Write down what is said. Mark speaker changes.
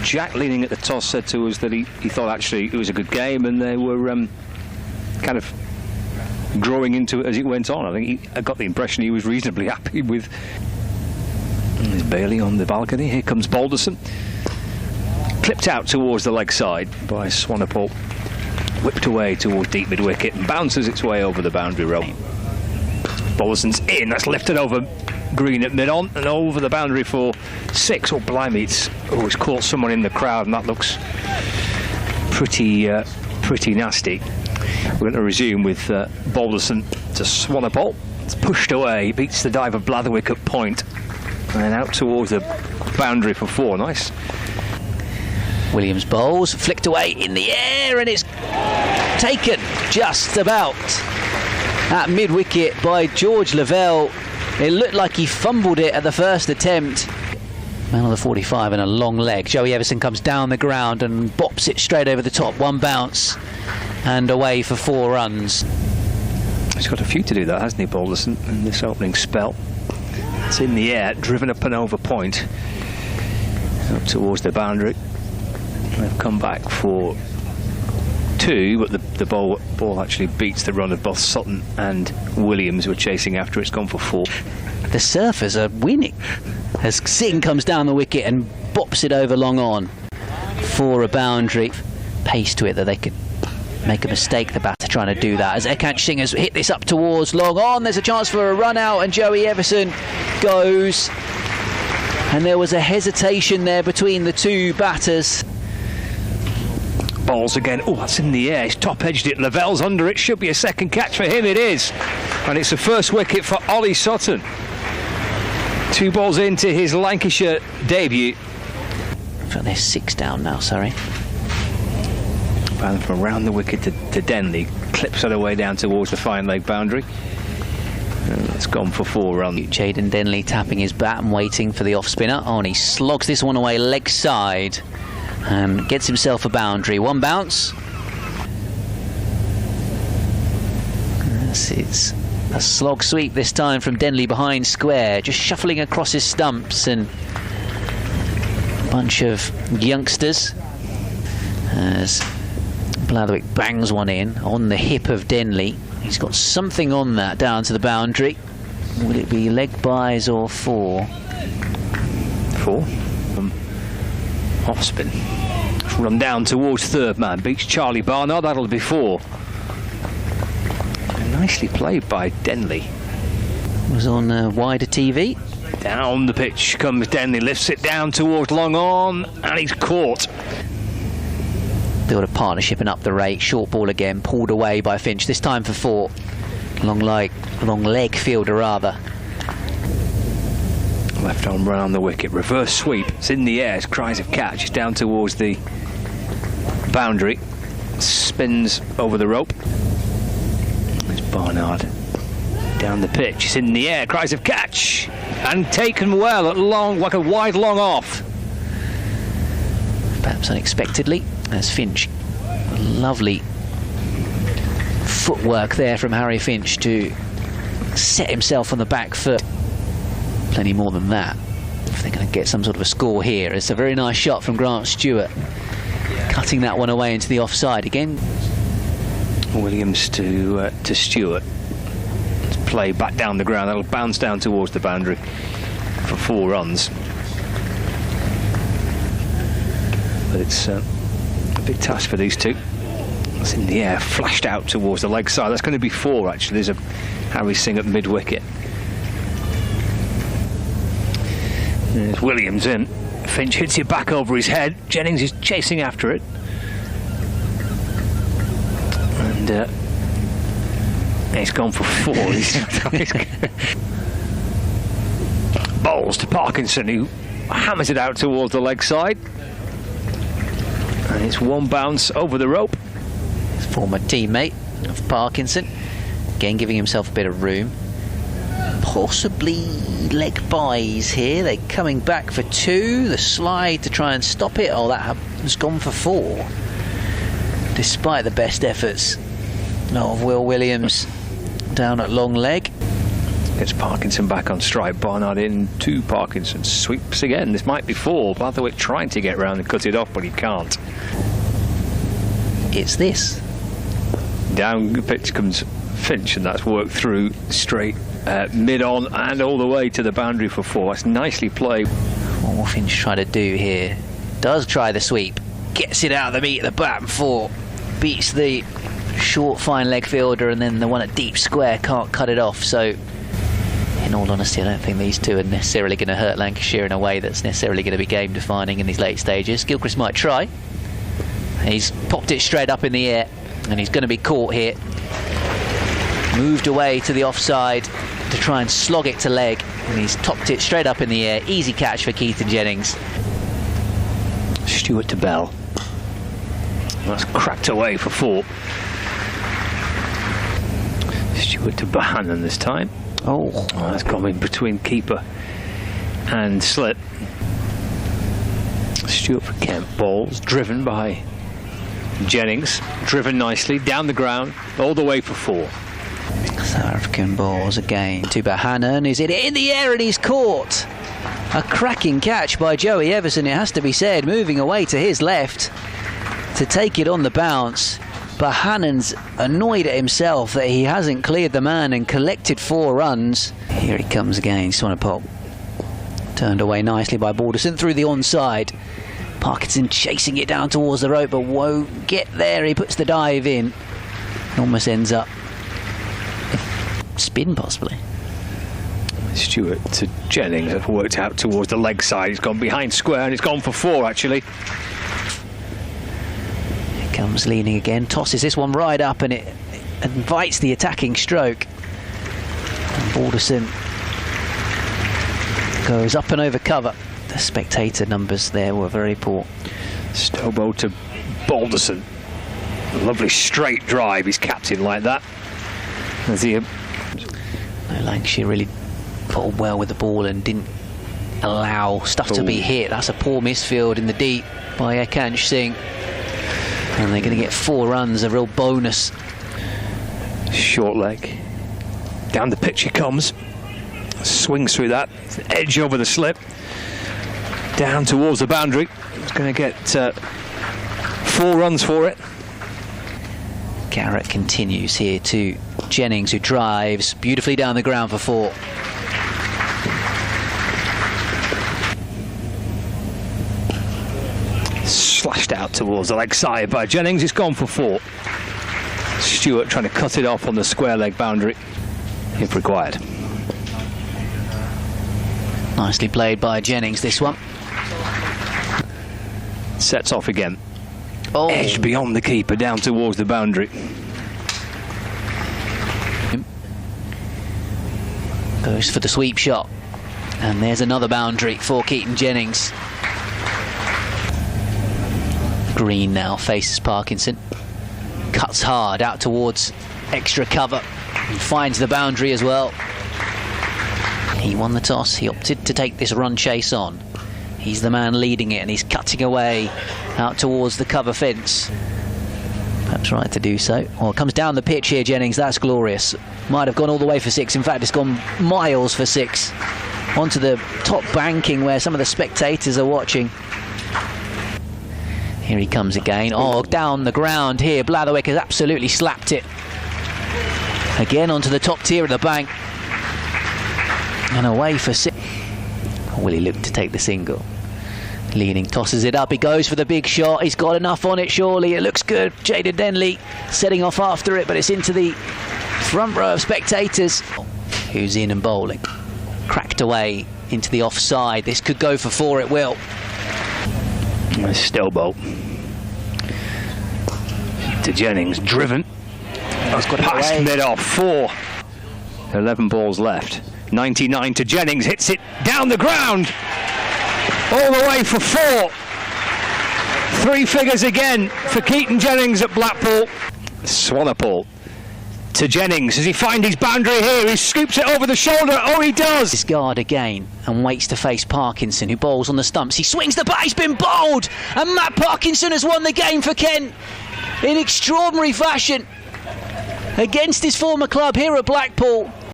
Speaker 1: Jack, leaning at the toss, said to us that he thought actually it was a good game, and they were kind of growing into it as it went on. I think I got the impression he was reasonably happy with. There's Bailey on the balcony. Here comes Balderson. Clipped out towards the leg side by Swanepoel. Whipped away towards deep mid-wicket and bounces its way over the boundary rope. Balderson's in. That's lifted over green at mid-on and over the boundary for 6. Oh, blimey, it's caught someone in the crowd, and that looks pretty nasty. We're going to resume with Balderson to Swanepoel. It's pushed away, beats the dive of Blatherwick at point, and out towards the boundary for 4. Nice.
Speaker 2: Williams bowls, flicked away in the air, and it's taken just about at mid-wicket by George Lavelle. It looked like he fumbled it at the first attempt. Man on the 45 and a long leg. Joey Everson comes down the ground and bops it straight over the top. 1 bounce and away for 4 runs.
Speaker 1: He's got a few to do that, hasn't he, Balderson, in this opening spell? It's in the air, driven up and over point, up towards the boundary. They've come back for 2, but the ball actually beats the run of both Sutton and Williams, who are chasing after. It's gone for 4.
Speaker 2: The surfers are winning as Singh comes down the wicket and bops it over long on for a boundary. Pace to it that they could make a mistake, the batter trying to do that. As Ekant Singh has hit this up towards long on, there's a chance for a run out, and Joey Everson goes. And there was a hesitation there between the 2 batters.
Speaker 1: Balls again. Oh, that's in the air. He's top-edged it. Lavelle's under it. Should be a second catch for him. It is. And it's the first wicket for Ollie Sutton. 2 balls into his Lancashire debut.
Speaker 2: They're 6 down now, sorry.
Speaker 1: And from around the wicket to Denley. Clips it away down towards the fine leg boundary. And it's gone for 4 runs.
Speaker 2: Jaden Denley tapping his bat and waiting for the off-spinner. Oh, and he slogs this one away leg side. And gets himself a boundary. 1 bounce. It's a slog sweep this time from Denley behind square, just shuffling across his stumps, and a bunch of youngsters as Blatherwick bangs one in on the hip of Denley. He's got something on that down to the boundary. Will it be leg byes or 4?
Speaker 1: 4. Off spin. Run down towards third man. Beats Charlie Barnard. That'll be 4. Nicely played by Denley.
Speaker 2: Was on wider TV.
Speaker 1: Down the pitch comes Denley. Lifts it down towards long on, and he's caught.
Speaker 2: Build a partnership and up the rate. Short ball again. Pulled away by Finch. This time for 4. Long leg fielder rather.
Speaker 1: Left arm run on the wicket, reverse sweep. It's in the air. It's cries of catch. It's down towards the boundary. Spins over the rope. There's Barnard down the pitch. It's in the air. Cries of catch and taken well at long, like a wide long off.
Speaker 2: Perhaps unexpectedly, as Finch. Lovely footwork there from Harry Finch to set himself on the back foot. Plenty more than that if they're going to get some sort of a score here. It's a very nice shot from Grant Stewart, cutting that one away into the offside again.
Speaker 1: Williams to Stewart. It's play back down the ground. That'll bounce down towards the boundary for 4 runs. But it's a big task for these 2. It's in the air, flashed out towards the leg side. That's going to be 4 actually. There's a Harry Singh at mid-wicket. There's Williams in. Finch hits it back over his head. Jennings is chasing after it. And he's gone for 4. Bowls to Parkinson, who hammers it out towards the leg side. And it's 1 bounce over the rope.
Speaker 2: His former teammate of Parkinson. Again giving himself a bit of room. Possibly leg byes here. They're coming back for 2. The slide to try and stop it. Oh, that has gone for 4. Despite the best efforts of Will Williams down at long leg.
Speaker 1: Gets Parkinson back on strike. Barnard in to Parkinson. Sweeps again. This might be 4. Blatherwick trying to get round and cut it off, but he can't.
Speaker 2: It's this.
Speaker 1: Down the pitch comes Finch, and that's worked through straight mid-on and all the way to the boundary for 4. That's nicely played.
Speaker 2: What will Finch try to do here? Does try the sweep. Gets it out of the meat at the bat and 4. Beats the short fine leg fielder, and then the one at deep square can't cut it off. So in all honesty, I don't think these two are necessarily going to hurt Lancashire in a way that's necessarily going to be game defining in these late stages. Gilchrist might try. He's popped it straight up in the air, and he's going to be caught here. Moved away to the offside to try and slog it to leg, and he's topped it straight up in the air. Easy catch for Keith and Jennings.
Speaker 1: Stewart to Bell. That's cracked away for 4. Stewart to Bohannon this time.
Speaker 2: Oh,
Speaker 1: That's gone in between keeper and slip. Stewart for Kent. Balls driven by Jennings. Driven nicely down the ground, all the way for 4.
Speaker 2: South African balls again to Bohannon. Is it in the air, and he's caught? A cracking catch by Joey Everson, it has to be said, moving away to his left to take it on the bounce. Bohannon's annoyed at himself that he hasn't cleared the man and collected 4 runs. Here he comes again, Swanepoel. Turned away nicely by Balderson through the onside. Parkinson chasing it down towards the rope, but won't get there. He puts the dive in. Almost ends up spin, possibly.
Speaker 1: Stewart to Jennings. Have worked out towards the leg side. He's gone behind square, and it's gone for 4 actually.
Speaker 2: Comes leaning again, tosses this one right up, and it invites the attacking stroke. And Balderson goes up and over cover. The spectator numbers there were very poor.
Speaker 1: Stobo to Balderson. Lovely straight drive. He's captain like that. As he
Speaker 2: Lancashire really pulled well with the ball and didn't allow stuff to be hit. That's a poor misfield in the deep by Ekansh Singh. And they're going to get 4 runs, a real bonus.
Speaker 1: Short leg. Down the pitch he comes. Swings through that. Edge over the slip. Down towards the boundary. He's going to get 4 runs for it.
Speaker 2: Garrett continues here to Jennings, who drives beautifully down the ground for 4.
Speaker 1: Slashed out towards the leg side by Jennings. It's gone for 4. Stewart trying to cut it off on the square leg boundary if required.
Speaker 2: Nicely played by Jennings, this one.
Speaker 1: Sets off again.
Speaker 2: Oh.
Speaker 1: Edge beyond the keeper down towards the boundary.
Speaker 2: Goes for the sweep shot. And there's another boundary for Keaton Jennings. Green now faces Parkinson. Cuts hard out towards extra cover. And finds the boundary as well. He won the toss. He opted to take this run chase on. He's the man leading it, and he's cutting away out towards the cover fence. Perhaps right to do so. Well, it comes down the pitch here, Jennings. That's glorious. Might have gone all the way for 6. In fact, it's gone miles for 6. Onto the top banking where some of the spectators are watching. Here he comes again. Oh, down the ground here. Blatherwick has absolutely slapped it. Again onto the top tier of the bank. And away for 6. Will he look to take the single? Leaning, tosses it up. He goes for the big shot. He's got enough on it, surely. It looks good. Jayden Denley setting off after it, but it's into the front row of spectators. Who's in and bowling. Cracked away into the offside. This could go for 4, it will.
Speaker 1: Stelbo to Jennings, driven.
Speaker 2: Got it
Speaker 1: Past
Speaker 2: away.
Speaker 1: mid-off, 4. 11 balls left. 99 to Jennings, hits it down the ground. All the way for 4. 3 figures again for Keaton Jennings at Blackpool. Swanepoel to Jennings. Does he find his boundary here? He scoops it over the shoulder. Oh, he does.
Speaker 2: Discard again and waits to face Parkinson, who bowls on the stumps. He swings the bat. He's been bowled, and Matt Parkinson has won the game for Kent in extraordinary fashion against his former club here at Blackpool.